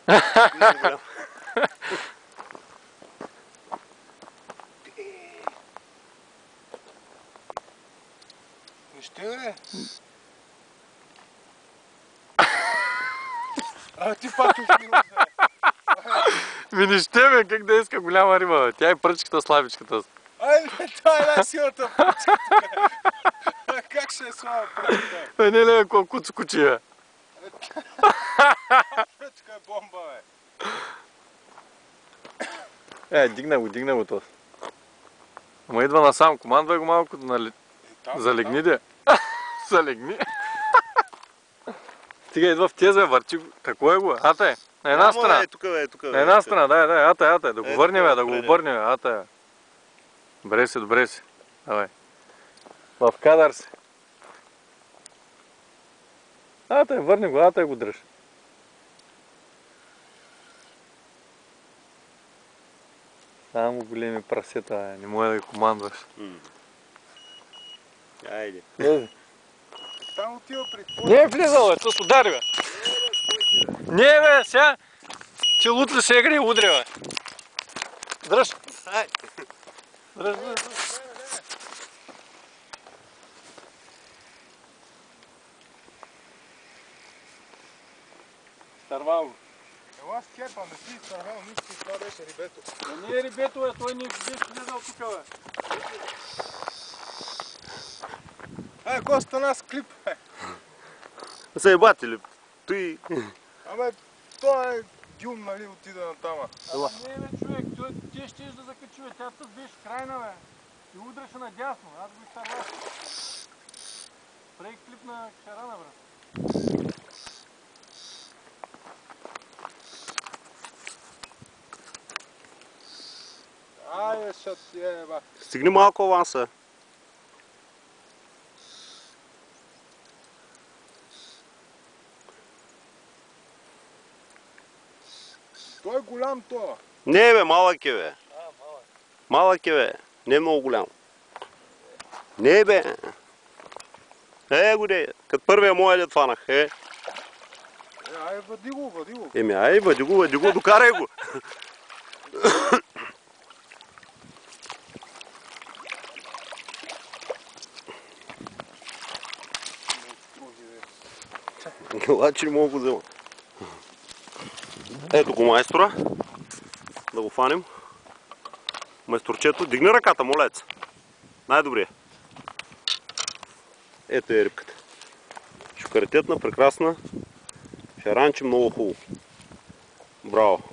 Много голям. Не ще бе? А ти пак изминал, бе. Ми не ще бе, как да иска голяма риба, бе. Тя е пръчката, слабичката. Ай, бе, това е най-силната пръчка тук. Как ще е слаба пръчка? Бе, не ле, колко куци, бе. Пръчка е бомба, бе. Дигна го това. Ама идва насам, командвай го малко, нали? Залегни, де. Залегни. Стига, идва в тез, бе, върчи. Какво е го, бе? Ата е. На една страна. На една страна, дай, ата. Да го върнем, бе, да го обърнем, бе, ата. Добре си. Давай. В кадър си. Ата, върни го, ата го дръж. Само големи прасета, бе. Не може да ги командваш. Айде. Там отива при твой. Не е влизал, бе, то с удари, бе. Не, бе, сега. Челут ли се игри и удря, бе. Дръж. Дръж. Стървал го. Ела с кепа, не си изтървал нищо, това беше рибето. Не е рибето, бе, той не беше влизал тук, бе. Какво стана с клип, бе? Са ебати ли? Той... Абе, той е дюм, нали, отида на тама. Не, бе, човек, ти ще да закачи, бе. Тя тъс беше крайна, бе. И удреше надясно, аз го изтървал. Прави клип на шарана, брат. Айде, ще ти еба. Стигни малко аванса. Той е голям това. Не бе, малък е, бе. Малък. Малък е, бе. Не е много голям. Не бе. Го де. Като първия моя дед фанах. Ай, въди го. Ай, въди го, докарай го. Ела, че не мога го взема. Ето го майстора. Да го фаним. Майсторчето, дигни ръката, молец. Най-добрия. Ето е рибката. Шукаритетна, прекрасна. Шаранче, много хубаво. Браво.